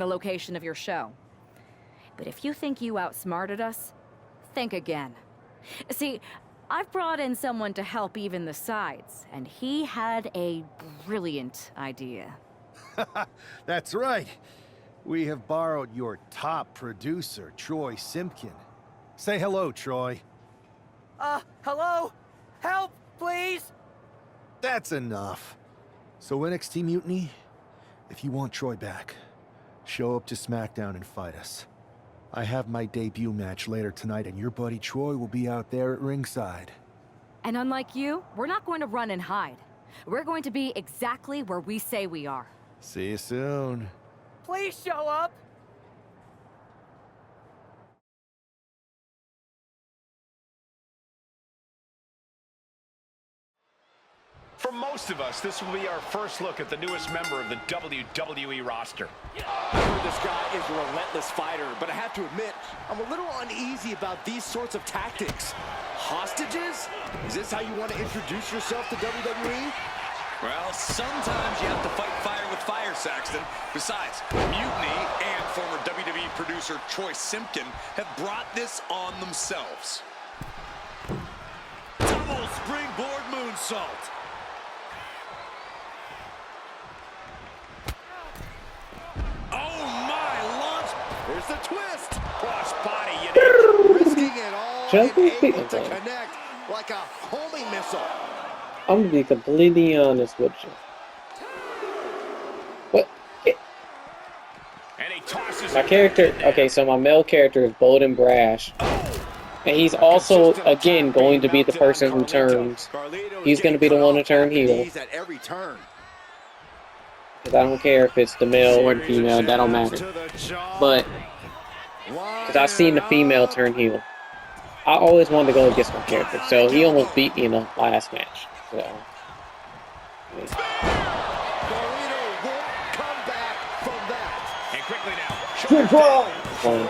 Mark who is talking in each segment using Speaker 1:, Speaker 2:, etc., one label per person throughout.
Speaker 1: the location of your show. But if you think you outsmarted us, think again. See, I've brought in someone to help even the sides, and he had a brilliant idea.
Speaker 2: That's right. We have borrowed your top producer, Troy Simpkin. Say hello, Troy.
Speaker 3: Hello? Help, please!
Speaker 2: That's enough. So NXT Mutiny, if you want Troy back, show up to SmackDown and fight us. I have my debut match later tonight, and your buddy Troy will be out there at ringside.
Speaker 1: And unlike you, we're not going to run and hide. We're going to be exactly where we say we are.
Speaker 2: See you soon.
Speaker 3: Please show up!
Speaker 4: For most of us, this will be our first look at the newest member of the WWE roster.
Speaker 5: I heard this guy is a relentless fighter, but I have to admit, I'm a little uneasy about these sorts of tactics. Hostages? Is this how you want to introduce yourself to WWE?
Speaker 6: Well, sometimes you have to fight fire with fire, Saxton. Besides, Mutiny and former WWE producer Troy Simpkin have brought this on themselves.
Speaker 5: Double springboard moonsault. Oh my, launch! There's the twist.
Speaker 4: Cross body, you know.
Speaker 5: Risking it all and able to connect like a homing missile.
Speaker 7: I'm gonna be completely honest with you. What?
Speaker 4: And he tosses
Speaker 7: My character, okay, so my male character is bold and brash. And he's also, again, going to be the person who turns. He's going to be the one to turn heel. Because I don't care if it's the male or the female, that don't matter. But, because I've seen the female turn heel. I always wanted to go against my character, so he almost beat me in the last match. So,
Speaker 5: Carlito won't come back from that.
Speaker 4: And quickly now,
Speaker 7: Good ball.
Speaker 4: for the win.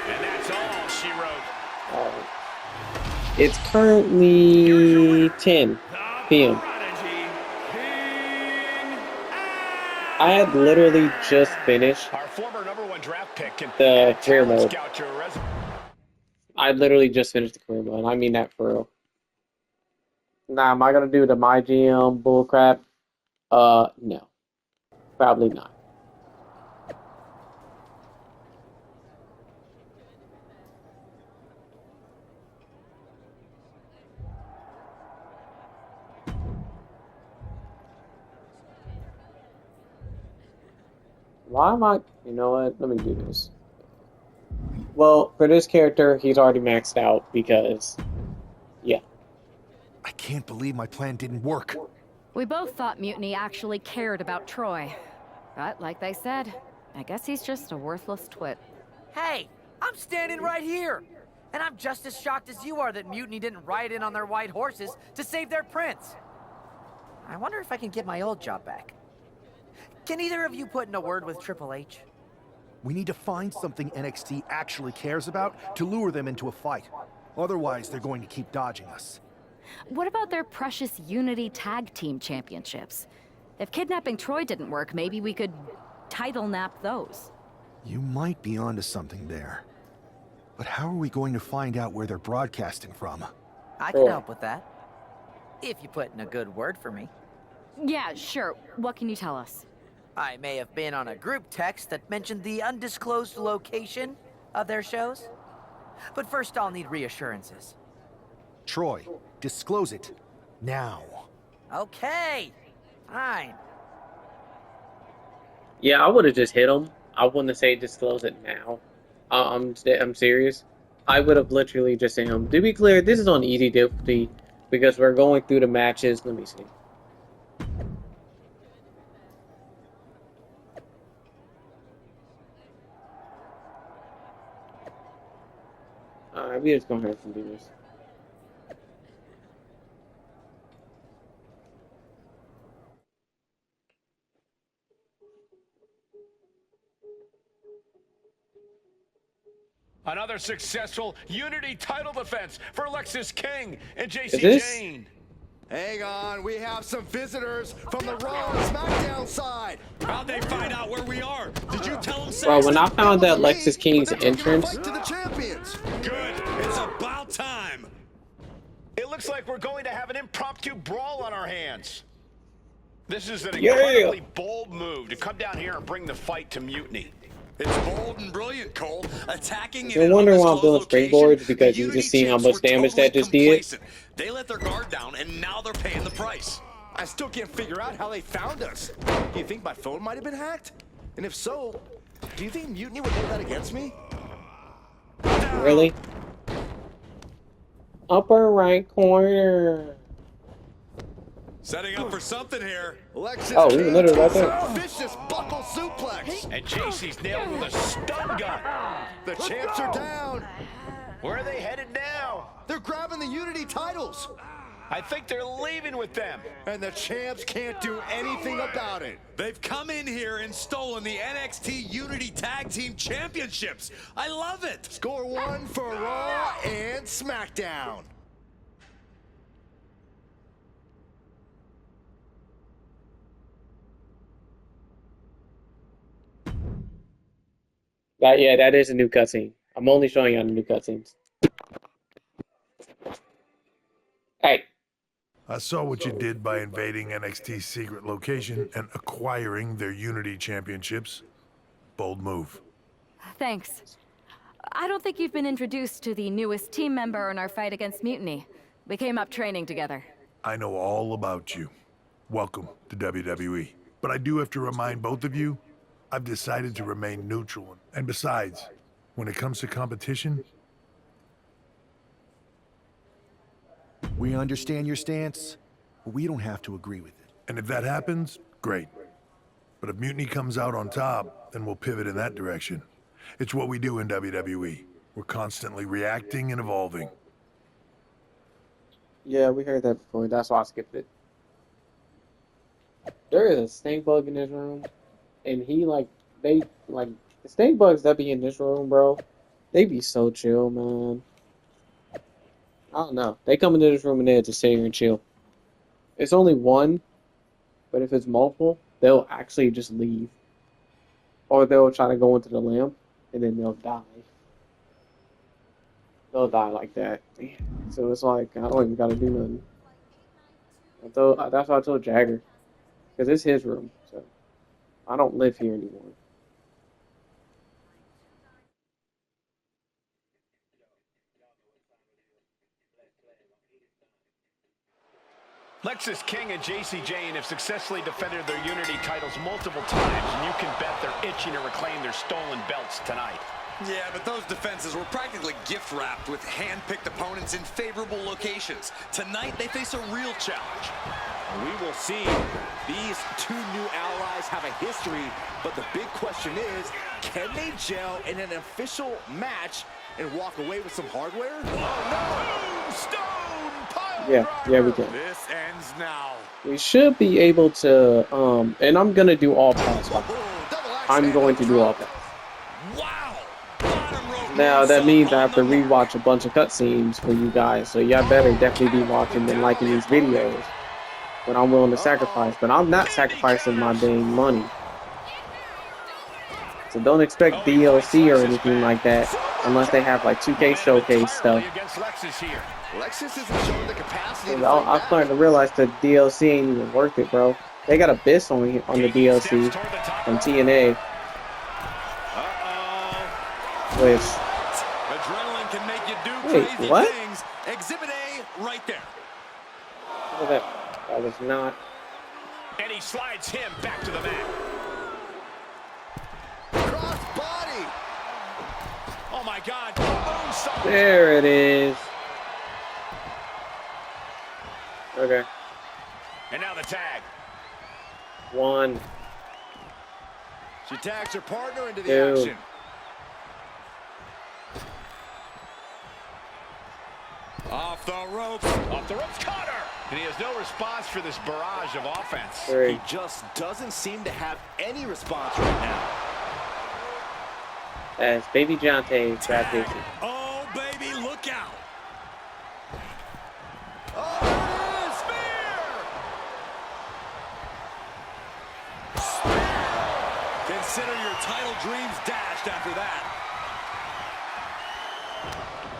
Speaker 4: And that's all she wrote.
Speaker 7: It's currently 10 p.m. I had literally just finished
Speaker 4: Our former #1 draft pick can
Speaker 7: the career mode.
Speaker 4: scout your resume.
Speaker 7: I literally just finished the career mode. I mean that for real. Now, am I gonna do the MyGM bullcrap? No. Probably not. Why am I... You know what? Let me do this. Well, for this character, he's already maxed out because... Yeah.
Speaker 2: I can't believe my plan didn't work.
Speaker 1: We both thought Mutiny actually cared about Troy. But like they said, I guess he's just a worthless twit.
Speaker 3: Hey, I'm standing right here! And I'm just as shocked as you are that Mutiny didn't ride in on their white horses to save their prince. I wonder if I can get my old job back. Can either of you put in a word with Triple H?
Speaker 2: We need to find something NXT actually cares about to lure them into a fight. Otherwise, they're going to keep dodging us.
Speaker 1: What about their precious Unity Tag Team Championships? If kidnapping Troy didn't work, maybe we could title nap those.
Speaker 2: You might be onto something there. But how are we going to find out where they're broadcasting from?
Speaker 3: I can help with that. If you put in a good word for me.
Speaker 1: Yeah, sure. What can you tell us?
Speaker 3: I may have been on a group text that mentioned the undisclosed location of their shows. But first I'll need reassurances.
Speaker 2: Troy, disclose it. Now.
Speaker 3: Okay, fine.
Speaker 7: Yeah, I would have just hit him. I wouldn't have said disclose it now. I'm serious. I would have literally just hit him. To be clear, this is on easy difficulty because we're going through the matches. Let me see. Alright, we just gonna have to do this.
Speaker 4: Another successful Unity title defense for Lexis King and JC
Speaker 7: this?
Speaker 4: Jane.
Speaker 5: Hang on, we have some visitors from the Raw and SmackDown side.
Speaker 6: How'd they find out where we are? Did you tell them,
Speaker 7: Bro, when I found that
Speaker 5: That was
Speaker 7: Lexis
Speaker 5: me,
Speaker 7: King's
Speaker 5: but they're taking the
Speaker 7: entrance,
Speaker 5: fight to the champions.
Speaker 6: Good. It's about time.
Speaker 4: It looks like we're going to have an impromptu brawl on our hands. This is an
Speaker 7: Yeah.
Speaker 4: incredibly bold move to come down here and bring the fight to Mutiny.
Speaker 6: It's bold and brilliant, Cole. Attacking
Speaker 7: no wonder why I'm doing springboards, because you just see how much damage that just did.
Speaker 6: They let their guard down, and now they're paying the price.
Speaker 5: I still can't figure out how they found us. Do you think my phone might have been hacked? And if so, do you think Mutiny would hold that against me?
Speaker 7: Really? Upper right corner.
Speaker 6: Setting up for something here.
Speaker 5: Alexis
Speaker 7: Oh, we were
Speaker 5: King
Speaker 7: literally right
Speaker 5: takes
Speaker 7: there.
Speaker 5: a vicious buckle suplex.
Speaker 4: And JC's nailed with a stun gun.
Speaker 5: The champs are down.
Speaker 4: Where are they headed now?
Speaker 5: They're grabbing the Unity titles.
Speaker 4: I think they're leaving with them.
Speaker 5: And the champs can't do anything about it.
Speaker 6: They've come in here and stolen the NXT Unity Tag Team Championships. I love it.
Speaker 5: Score one for Raw and SmackDown.
Speaker 7: Yeah, that is a new cutscene. I'm only showing you the new cutscenes. Hey,
Speaker 8: I saw what you did by invading NXT's secret location and acquiring their Unity championships. Bold move.
Speaker 1: Thanks. I don't think you've been introduced to the newest team member in our fight against Mutiny. We came up training together.
Speaker 8: I know all about you. Welcome to WWE. But I do have to remind both of you, I've decided to remain neutral. And besides, when it comes to competition,
Speaker 2: We understand your stance, but we don't have to agree with it.
Speaker 8: and if that happens, great. But if Mutiny comes out on top, then we'll pivot in that direction. It's what we do in WWE. We're constantly reacting and evolving.
Speaker 7: yeah, we heard that before. That's why I skipped it. There is a stink bug in this room, and the stink bugs that be in this room, bro. They be so chill, man. I don't know. They come into this room and they just sit here and chill. It's only one, but if it's multiple, they'll actually just leave. Or they'll try to go into the lamp, and then they'll die. They'll die like that. So it's like, I don't even gotta do nothing. That's why I told Jagger. Because it's his room, so I don't live here anymore.
Speaker 4: Lexis King and JC Jane have successfully defended their Unity titles multiple times, and you can bet they're itching to reclaim their stolen belts tonight.
Speaker 6: Yeah, but those defenses were practically gift-wrapped with hand-picked opponents in favorable locations. Tonight, they face a real challenge.
Speaker 5: We will see. These two new allies have a history, but the big question is, can they gel in an official match and walk away with some hardware?
Speaker 4: Oh, no! Stone pile
Speaker 7: Yeah, we can.
Speaker 5: This ends now.
Speaker 7: We should be able to, and I'm gonna do all pass. I'm going to do all pass.
Speaker 6: Wow! Bottom rope
Speaker 7: Now that
Speaker 6: moonsault
Speaker 7: means I
Speaker 6: on
Speaker 7: have to
Speaker 6: the-
Speaker 7: rewatch a bunch of cutscenes for you guys, so y'all better definitely be watching and liking these videos. But I'm willing to sacrifice, but I'm not sacrificing my dang money. So don't expect DLC or anything like that, unless they have like 2K showcase stuff.
Speaker 4: Against Lexis here.
Speaker 5: Lexis isn't showing the capacity to
Speaker 7: I'm
Speaker 5: fight
Speaker 7: starting to realize the DLC ain't even worth it, bro. They got Abyss on the DLC from TNA, which
Speaker 6: Adrenaline can make you do
Speaker 7: Wait,
Speaker 6: crazy
Speaker 7: what?
Speaker 6: things. Exhibit A right there.
Speaker 7: that was not.
Speaker 4: And he slides him back to the mat.
Speaker 5: cross body.
Speaker 4: Oh my God. Moonsault.
Speaker 7: There it is. Okay,
Speaker 4: And now the tag.
Speaker 7: 1,
Speaker 5: She tags her partner into the
Speaker 7: 2.
Speaker 5: action.
Speaker 6: Off the ropes.
Speaker 4: Off the ropes, Connor. And he has no response for this barrage of offense.
Speaker 7: 3.
Speaker 5: He just doesn't seem to have any response right now.
Speaker 7: As Baby Jonte got this.
Speaker 6: Oh, baby, look out.
Speaker 5: Oh, there it is! Spear!
Speaker 6: dreams dashed after that.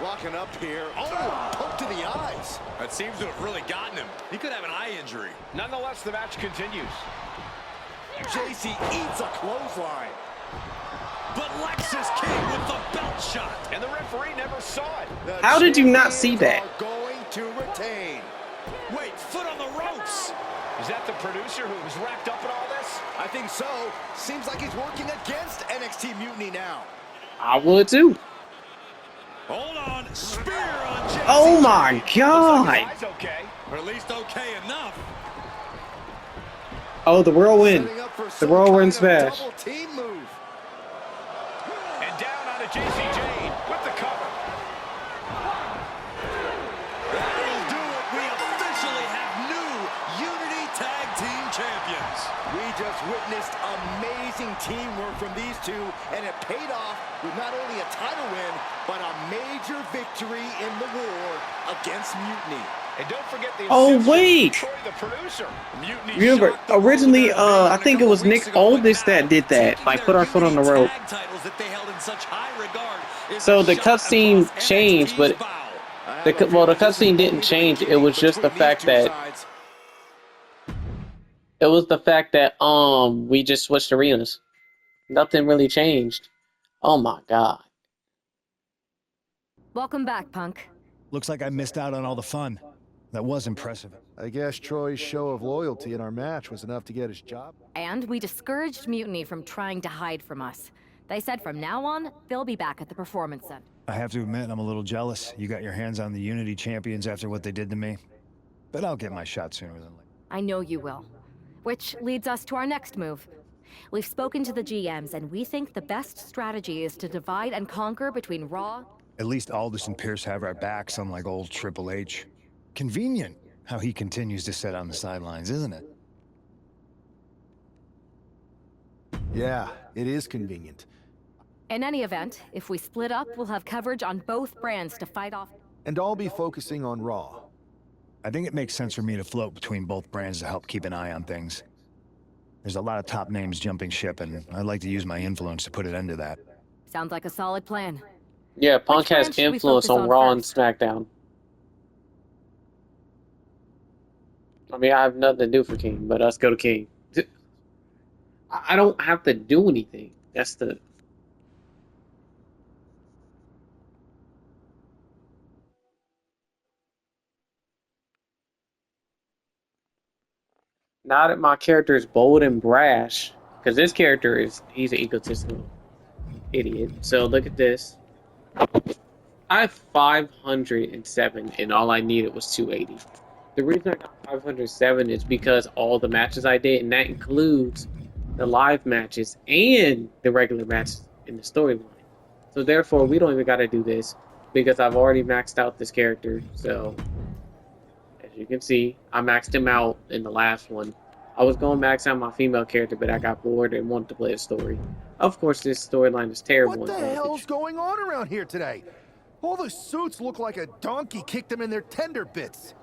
Speaker 5: Locking up here. Oh, poke to the eyes.
Speaker 6: That seems to have really gotten him. He could have an eye injury.
Speaker 4: Nonetheless, the match continues.
Speaker 5: JC eats a clothesline.
Speaker 6: But Lexus King with the belt shot.
Speaker 4: And the referee never saw it.
Speaker 7: How did you not see that?
Speaker 5: Going to retain.
Speaker 6: Wait, foot on the ropes.
Speaker 4: Is that the producer who was wrapped up in all this?
Speaker 5: I think so. Seems like he's working against NXT Mutiny now.
Speaker 7: I would too.
Speaker 6: Hold on. Spear on JC.
Speaker 7: Oh my God.
Speaker 4: Guy's okay.
Speaker 6: Or at least okay enough.
Speaker 7: Oh, the whirlwind.
Speaker 5: Setting up for
Speaker 7: The
Speaker 5: some
Speaker 7: whirlwind
Speaker 5: kind of
Speaker 7: smash.
Speaker 5: double team move.
Speaker 4: And down onto JC Jane with the cover.
Speaker 6: That'll do it. We officially have new Unity Tag Team Champions.
Speaker 5: We just witnessed amazing teamwork from these two, and it paid off with not only a title win, but a major victory in the war against Mutiny.
Speaker 4: And don't forget the
Speaker 7: Oh,
Speaker 4: assist from
Speaker 7: wait.
Speaker 4: Troy, the producer.
Speaker 6: Mutiny
Speaker 7: Remember,
Speaker 6: shocked the world
Speaker 7: originally,
Speaker 6: with their
Speaker 7: I think it was Nick Aldis that did that. Like, put our foot on the rope.
Speaker 6: Tag titles that they held in such high regard is
Speaker 7: So
Speaker 6: a
Speaker 7: the
Speaker 6: shot
Speaker 7: cutscene
Speaker 6: across
Speaker 7: changed,
Speaker 6: NXT's
Speaker 7: but
Speaker 6: bow.
Speaker 7: the cutscene didn't change. It was just the fact that we just switched arenas. Nothing really changed. Oh my God.
Speaker 1: Welcome back, Punk.
Speaker 9: Looks like I missed out on all the fun. That was impressive.
Speaker 2: I guess Troy's show of loyalty in our match was enough to get his job.
Speaker 1: And we discouraged Mutiny from trying to hide from us. They said from now on, they'll be back at the Performance Center.
Speaker 9: I have to admit, I'm a little jealous. You got your hands on the Unity champions after what they did to me. But I'll get my shot sooner than later.
Speaker 1: I know you will. Which leads us to our next move. We've spoken to the GMs, and we think the best strategy is to divide and conquer between Raw.
Speaker 9: At least Aldis and Pierce have our backs, unlike old Triple H. Convenient how he continues to sit on the sidelines, isn't it?
Speaker 2: Yeah, it is convenient.
Speaker 1: In any event, if we split up, we'll have coverage on both brands to fight off.
Speaker 2: And I'll be focusing on Raw.
Speaker 9: I think it makes sense for me to float between both brands to help keep an eye on things. There's a lot of top names jumping ship, and I'd like to use my influence to put an end to that.
Speaker 1: Sounds like a solid plan.
Speaker 7: Yeah, Punk
Speaker 1: brand
Speaker 7: has
Speaker 1: should we
Speaker 7: influence
Speaker 1: focus
Speaker 7: on
Speaker 1: on
Speaker 7: Raw and
Speaker 1: first?
Speaker 7: SmackDown. I mean, I have nothing to do for King, but let's go to King. I don't have to do anything. That's the... Now that my character is bold and brash, because this character he's an egotistical idiot. So look at this. I have 507 and all I needed was 280. The reason I got 507 is because all the matches I did, and that includes the live matches and the regular matches in the storyline. So therefore, we don't even got to do this because I've already maxed out this character. So as you can see, I maxed him out in the last one. I was going to max out my female character, but I got bored and wanted to play a story. Of course, this storyline is terrible.
Speaker 2: What the hell's going on around here today? All the suits look like a donkey kicked them in their tender bits.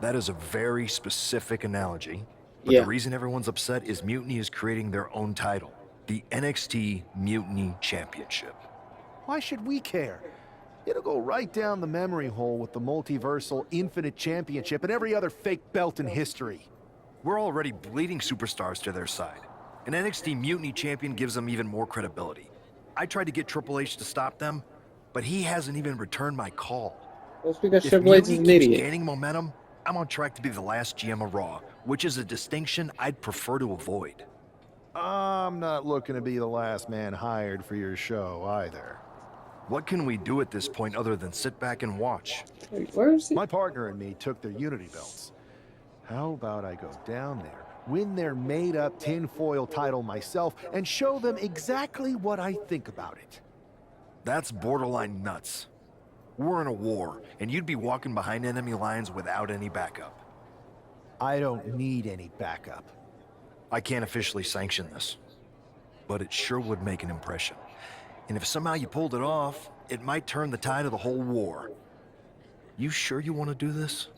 Speaker 10: That is a very specific analogy. But
Speaker 7: Yeah.
Speaker 10: the reason everyone's upset is Mutiny is creating their own title, the NXT Mutiny Championship.
Speaker 2: Why should we care? It'll go right down the memory hole with the multiversal Infinite Championship and every other fake belt in history.
Speaker 10: We're already bleeding superstars to their side. An NXT Mutiny champion gives them even more credibility. I tried to get Triple H to stop them, but he hasn't even returned my call.
Speaker 7: That's because
Speaker 10: If
Speaker 7: Triple H is
Speaker 10: Mutiny
Speaker 7: an
Speaker 10: keeps
Speaker 7: idiot.
Speaker 10: gaining momentum, I'm on track to be the last GM of Raw, which is a distinction I'd prefer to avoid.
Speaker 2: I'm not looking to be the last man hired for your show either.
Speaker 10: What can we do at this point other than sit back and watch?
Speaker 7: Wait, where is he?
Speaker 2: My partner and me took their Unity belts. How about I go down there, win their made-up tinfoil title myself, and show them exactly what I think about it?
Speaker 10: That's borderline nuts. We're in a war, and you'd be walking behind enemy lines without any backup.
Speaker 2: I don't need any backup.
Speaker 10: I can't officially sanction this, but it sure would make an impression. And if somehow you pulled it off, it might turn the tide of the whole war. You sure you want to do this?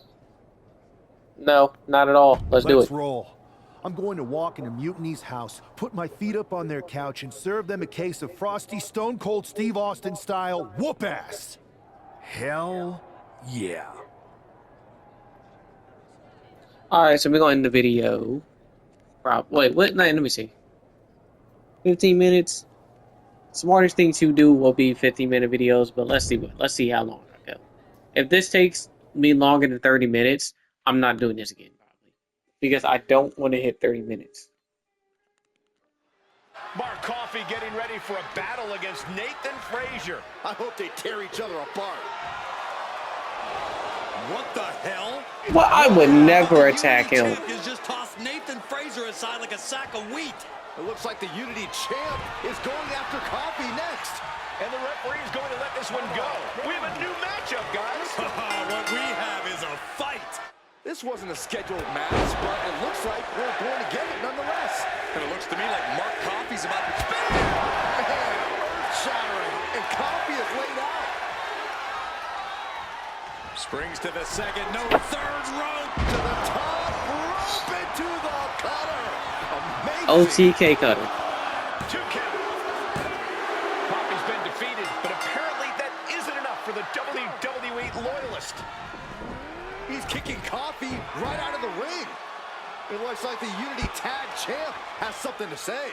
Speaker 7: No, not at all. Let's do it.
Speaker 2: Roll. I'm going to walk into Mutiny's house, put my feet up on their couch, and serve them a case of frosty Stone Cold Steve Austin style whoop-ass.
Speaker 10: Hell yeah.
Speaker 7: Alright, so we're going to end the video. Wait, what? No, let me see. 15 minutes. Smartest thing to do will be 15-minute videos, but let's see how long I go. If this takes me longer than 30 minutes, I'm not doing this again, probably. Because I don't want to hit 30 minutes.
Speaker 4: Mark Coffey getting ready for a battle against Nathan Frazier.
Speaker 5: I hope they tear each other apart.
Speaker 6: What the hell?
Speaker 7: Well, I would never attack him.
Speaker 6: Champions just tossed Nathan Frazier aside like a sack of wheat.
Speaker 5: It looks like the Unity champ is going after Coffey next.
Speaker 4: And the referee's going to let this one go. We have a new matchup, guys.
Speaker 6: What we have is a fight.
Speaker 5: This wasn't a scheduled match, but it looks like we're going to get it nonetheless.
Speaker 6: And it looks to me like Mark Coffey's about to spin.
Speaker 5: Man, earth-shattering, and Coffey is laid out.
Speaker 6: Springs to the second, no third rope.
Speaker 5: To the top rope into the cutter. Amazing.
Speaker 7: OTK cutter.
Speaker 4: 2 count. Coffey's been defeated, but apparently that isn't enough for the WWE loyalist.
Speaker 5: He's kicking Coffey right out of the ring. It looks like the Unity Tag Champ has something to say.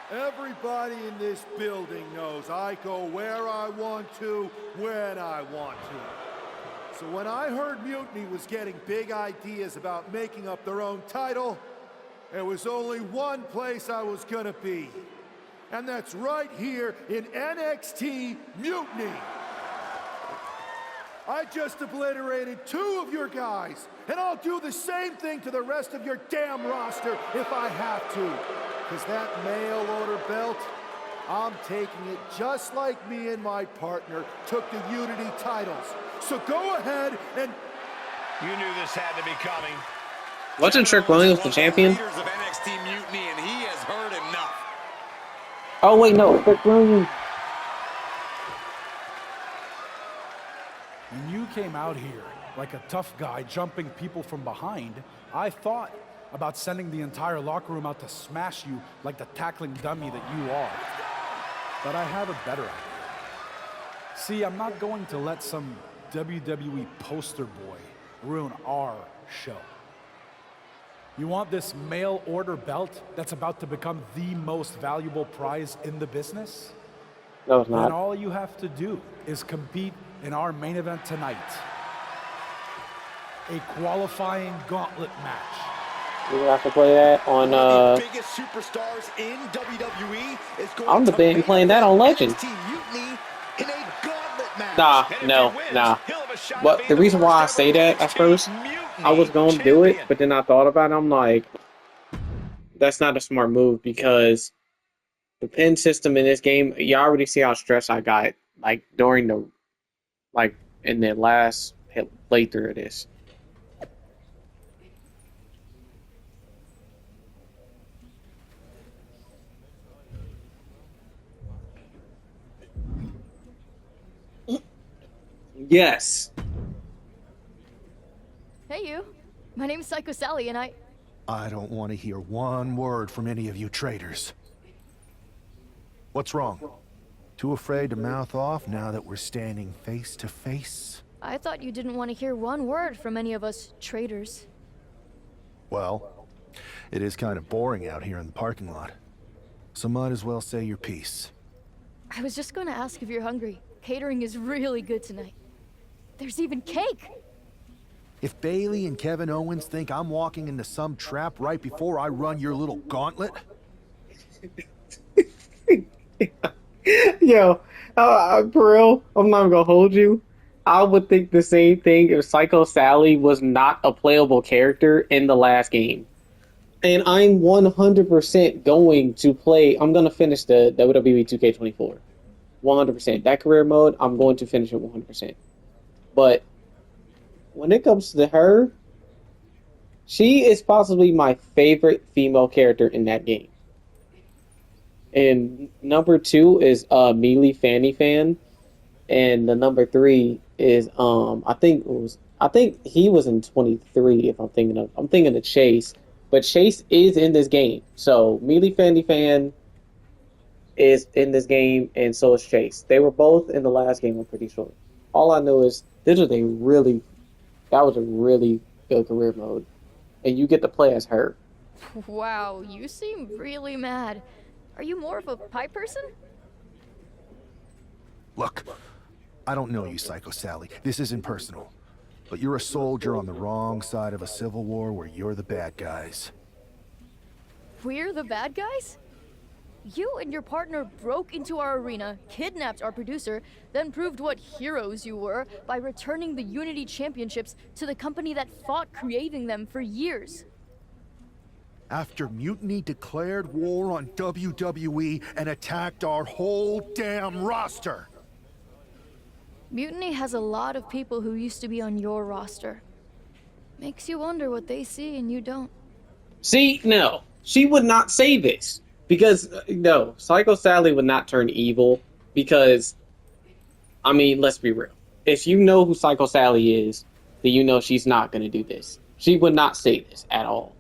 Speaker 2: Everybody in this building knows I go where I want to, when I want to. So when I heard Mutiny was getting big ideas about making up their own title, there was only one place I was gonna be. And that's right here in NXT Mutiny. I just obliterated 2 of your guys, and I'll do the same thing to the rest of your damn roster if I have to. Because that mail order belt, I'm taking it just like me and my partner took the Unity titles. So go ahead and...
Speaker 4: You knew this had to be coming.
Speaker 7: Wasn't Trick Williams the champion?
Speaker 6: Leaders of NXT Mutiny, and he has heard enough.
Speaker 7: Oh wait, no, Trick Williams.
Speaker 11: When you came out here like a tough guy jumping people from behind, I thought about sending the entire locker room out to smash you like the tackling dummy that you are. But I have a better idea. See, I'm not going to let some WWE poster boy ruin our show. You want this mail order belt that's about to become the most valuable prize in the business?
Speaker 7: No, it's
Speaker 11: Then
Speaker 7: not.
Speaker 11: all you have to do is compete in our main event tonight. A qualifying gauntlet match.
Speaker 7: We have to play that on
Speaker 5: One of the biggest superstars in WWE is going
Speaker 7: I'm
Speaker 5: to
Speaker 7: debating playing that on Legend.
Speaker 5: NXT Mutiny in a gauntlet match.
Speaker 7: Nah. But the reason why I say that at first, I was going to do it, but then I thought about it. I'm like, that's not a smart move because the pin system in this game, you already see how stressed I got, like during the, like in the last playthrough of this. Yes.
Speaker 12: Hey, you. My name's Psycho Sally, and I
Speaker 2: don't want to hear one word from any of you traitors. What's wrong? Too afraid to mouth off now that we're standing face to face?
Speaker 12: I thought you didn't want to hear one word from any of us traitors.
Speaker 2: Well, it is kind of boring out here in the parking lot. So might as well say your piece.
Speaker 12: I was just going to ask if you're hungry. Catering is really good tonight. There's even cake!
Speaker 2: If Bailey and Kevin Owens think I'm walking into some trap right before I run your little gauntlet...
Speaker 7: Yo, for real, I'm not gonna hold you. I would think the same thing if Psycho Sally was not a playable character in the last game. And I'm 100% going to play, I'm gonna finish the WWE 2K24. 100%. That career mode, I'm going to finish it 100%. But when it comes to her, she is possibly my favorite female character in that game. And number 2 is Mealy Fanny Fan, and the number 3 is I think he was in 23. If I'm thinking of Chase, But Chase is in this game. So Melee Fanny Fan is in this game, and so is Chase. They were both in the last game, I'm pretty sure. All I know is that was a really good career mode. And you get to play as her.
Speaker 12: Wow, you seem really mad. Are you more of a pie person?
Speaker 2: Look, I don't know you, Psycho Sally. This isn't personal. But you're a soldier on the wrong side of a civil war where you're the bad guys.
Speaker 12: We're the bad guys? You and your partner broke into our arena, kidnapped our producer, then proved what heroes you were by returning the Unity Championships to the company that fought creating them for years.
Speaker 2: After Mutiny declared war on WWE and attacked our whole damn roster.
Speaker 12: Mutiny has a lot of people who used to be on your roster. Makes you wonder what they see and you don't.
Speaker 7: See, no. She would not say this. Because, no, Psycho Sally would not turn evil. Because, I mean, let's be real. If you know who Psycho Sally is, then you know she's not going to do this. She would not say this at all.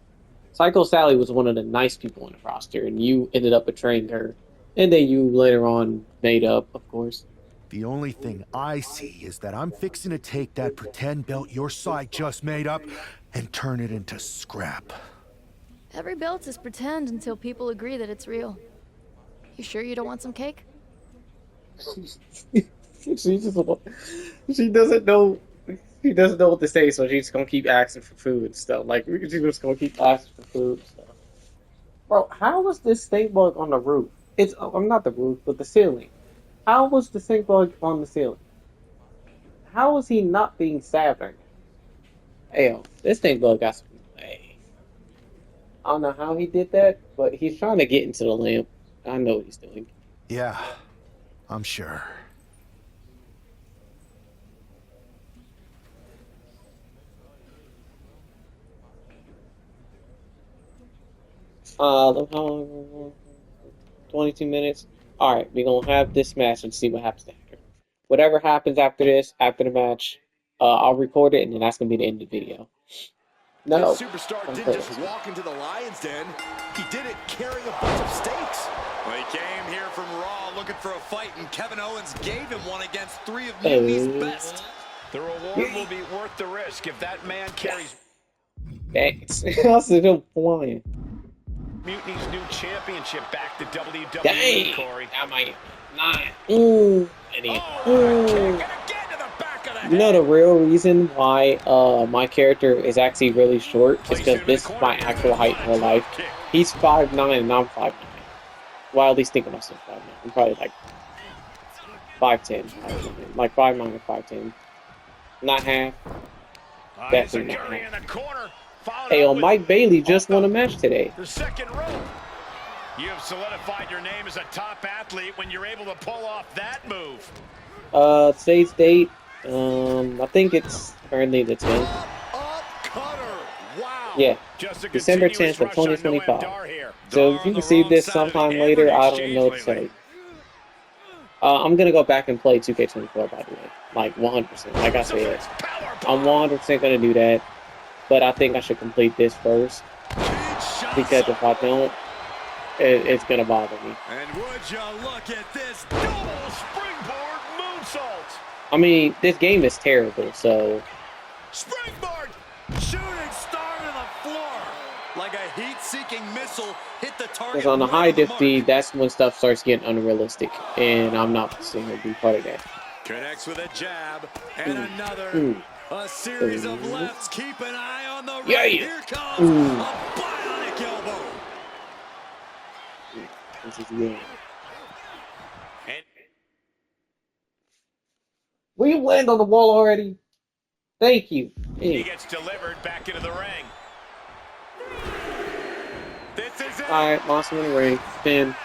Speaker 7: Psycho Sally was one of the nice people on the roster, and you ended up betraying her. And then you later on made up, of course.
Speaker 2: The only thing I see is that I'm fixing to take that pretend belt your side just made up and turn it into scrap.
Speaker 12: Every belt is pretend until people agree that it's real. You sure you don't want some cake?
Speaker 7: She doesn't know. She doesn't know what to say, so she's gonna keep asking for food and stuff. Like, she's just gonna keep asking for food and stuff. Bro, how was this stink bug on the roof? I'm not the roof, but the ceiling. How was the stink bug on the ceiling? How was he not being stabbed right now? Hey, this stink bug got some. Hey. I don't know how he did that, but he's trying to get into the lamp. I know what he's doing.
Speaker 2: Yeah, I'm sure.
Speaker 7: How long? 22 minutes. Alright, we're gonna have this match and see what happens after. Whatever happens after this, after the match, I'll record it and then that's gonna be the end of the video. No.
Speaker 5: This superstar didn't just walk into the Lion's Den. He did it carrying a bunch of stakes.
Speaker 6: Well, he came here from Raw looking for a fight, and Kevin Owens gave him one against three of Mutiny's best.
Speaker 4: The reward will be worth the risk if that man carries
Speaker 7: Thanks. I said him flying.
Speaker 4: Mutiny's new championship back to WWE,
Speaker 7: Dang.
Speaker 4: Corey.
Speaker 7: That might not. Ooh. Idiot. Ooh. You know the real reason why my character is actually really short is because this is my actual height in real life. He's 5'9" and I'm 5'9". Well, at least think of myself 5'9". I'm probably like 5'10". Like 5'9" or 5'10". Not half. Definitely not half. Hey, Mike Bailey just won a match today.
Speaker 4: The second rope. You have solidified your name as a top athlete when you're able to pull off that move.
Speaker 7: Today's date, I think it's currently the 10th.
Speaker 5: Wow.
Speaker 7: Yeah, December 10th of 2025. So if you receive this sometime later, I don't know what to say. I'm gonna go back and play 2K24, by the way. Like 100%. Like I said, I'm 100% gonna do that. But I think I should complete this first. Because if I don't, it's gonna bother me.
Speaker 6: And would you look at this double springboard moonsault?
Speaker 7: I mean, this game is terrible, so...
Speaker 6: Springboard! Shooting star to the floor! Like a heat-seeking missile hit the target.
Speaker 7: Because on the high diff speed, that's when stuff starts getting unrealistic. And I'm not going to be part of that.
Speaker 6: Connects with a jab and another. A series of lefts. Keep an eye on the right.
Speaker 7: Yeah.
Speaker 6: Here comes a bionic elbow.
Speaker 7: This is good. Will you land on the wall already? Thank you.
Speaker 4: He gets delivered back into the ring. This is it.
Speaker 7: Alright, Monster in the ring. Spin.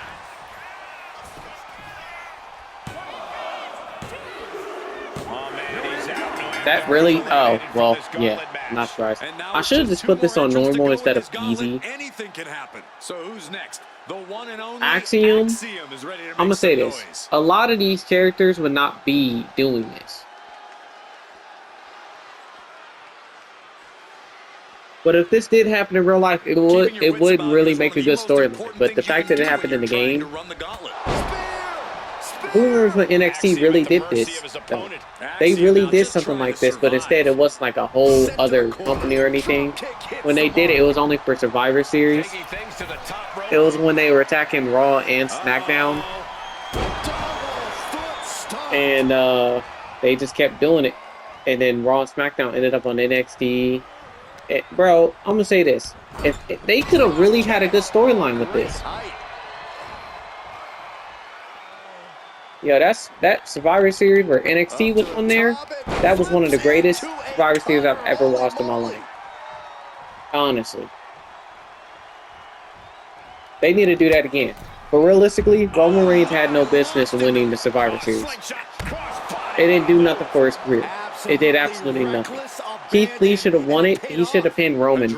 Speaker 7: That really? Oh, well, yeah. Not surprised. I should have just put this on normal instead of easy.
Speaker 6: Anything can happen. So who's next? The one and only
Speaker 7: Axiom.
Speaker 6: Is ready to
Speaker 7: I'm gonna say this.
Speaker 6: noise.
Speaker 7: A lot of these characters would not be doing this. But if this did happen in real life, it would really make a good storyline. But the fact that it happened in the game, who remembers when NXT really did this? They really did something like this, but instead it wasn't like a whole other company or anything. When they did it, it was only for Survivor Series. It was when they were attacking Raw and SmackDown. And they just kept doing it. And then Raw and SmackDown ended up on NXT. Bro, I'm gonna say this. If they could have really had a good storyline with this. Yeah, that Survivor Series where NXT was on there, that was one of the greatest Survivor Series I've ever watched in my life. Honestly. They need to do that again. But realistically, Roman Reigns had no business winning the Survivor Series. It didn't do nothing for his career. It did absolutely nothing. Keith Lee should have won it. He should have pinned Roman.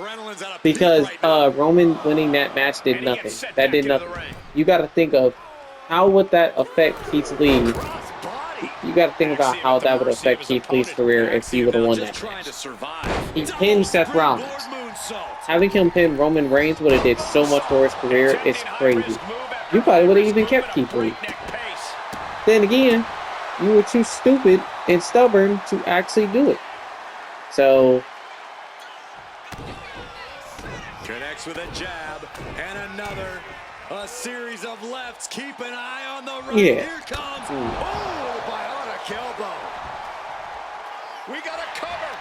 Speaker 7: Because Roman winning that match did nothing. That did nothing. You got to think of how would that affect Keith Lee? You got to think about how that would affect Keith Lee's career if he would have won that match. He pinned Seth Rollins. Having him pin Roman Reigns would have did so much for his career. It's crazy. You probably would have even kept Keith Lee. Then again, you were too stupid and stubborn to actually do it. So
Speaker 6: connects with a jab and another. A series of lefts. Keep an eye on the right.
Speaker 7: Yeah.
Speaker 6: Here comes. Oh, bionic elbow. We got a cover.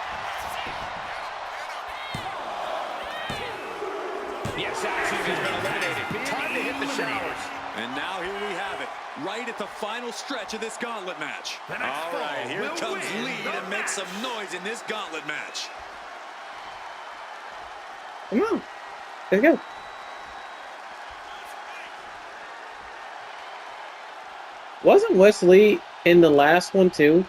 Speaker 4: The assassin has been eliminated. Time to hit the showers.
Speaker 6: And now here we have it. Right at the final stretch of this gauntlet match. All right, here comes Lee to make some noise in this gauntlet match.
Speaker 7: come on. Let's go. Wasn't Wesley in the last one too?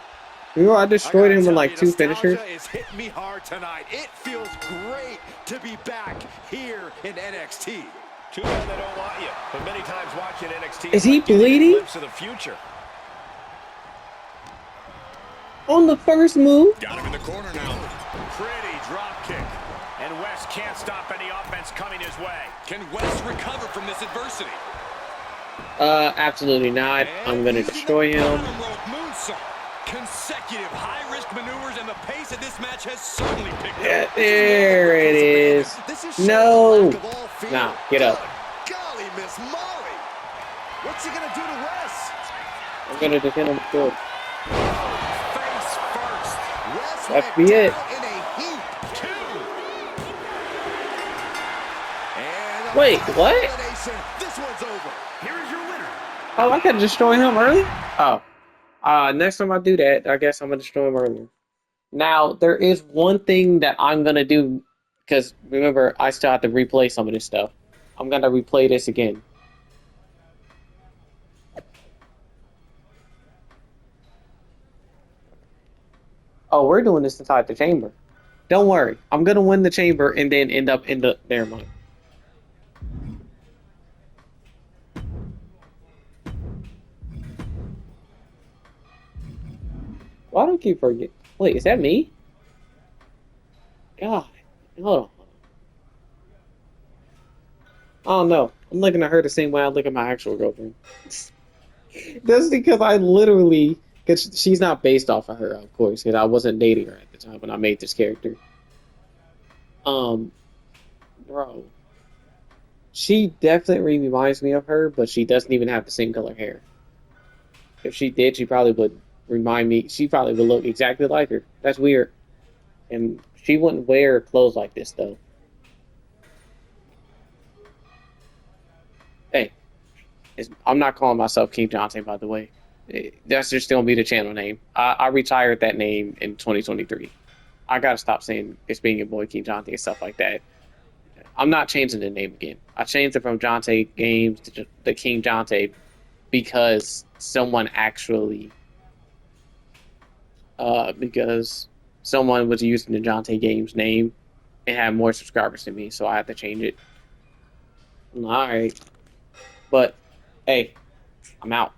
Speaker 7: Remember I destroyed him with like 2 finishers?
Speaker 5: Is hitting me hard tonight. It feels great to be back here in NXT.
Speaker 4: Too bad they don't want you, but many times watching NXT
Speaker 7: is he bleeding?
Speaker 4: of the future.
Speaker 7: On the first move?
Speaker 6: Got him in the corner now.
Speaker 4: Pretty drop kick. And West can't stop any offense coming his way.
Speaker 6: Can West recover from this adversity?
Speaker 7: Absolutely not. I'm gonna destroy him.
Speaker 6: Consecutive high-risk maneuvers, and the pace of this match has certainly picked up.
Speaker 7: Yeah, there it is. No. Nah, get up.
Speaker 5: Golly, Miss Molly. What's he gonna do to Wes?
Speaker 7: I'm gonna defend him good.
Speaker 5: Face first. Wes
Speaker 7: That'd be it.
Speaker 5: in a heap. 2. And
Speaker 7: Wait, what?
Speaker 5: this one's over. Here is your winner.
Speaker 7: Oh, I gotta destroy him early? Oh. Next time I do that, I guess I'm gonna destroy him earlier. Now, there is one thing that I'm gonna do, because remember, I still have to replay some of this stuff. I'm gonna replay this again. Oh, we're doing this inside the chamber. Don't worry, I'm gonna win the chamber and then end up in the... Never mind. Why do I keep forgetting? Wait, is that me? God, hold on. Oh no, I'm looking at her the same way I look at my actual girlfriend. That's because I literally, because she's not based off of her, of course, because I wasn't dating her at the time when I made this character. Bro, she definitely reminds me of her, but she doesn't even have the same color hair. If she did, she probably would remind me. She probably would look exactly like her. That's weird. And she wouldn't wear clothes like this, though. Hey, I'm not calling myself KingJonte, by the way. That's just going to be the channel name. I retired that name in 2023. I got to stop saying it's being your boy KingJonte and stuff like that. I'm not changing the name again. I changed it from Jonte Games to the KingJonte because someone actually... because someone was using the Jonte Games name and had more subscribers than me, so I had to change it. Alright. But, hey, I'm out.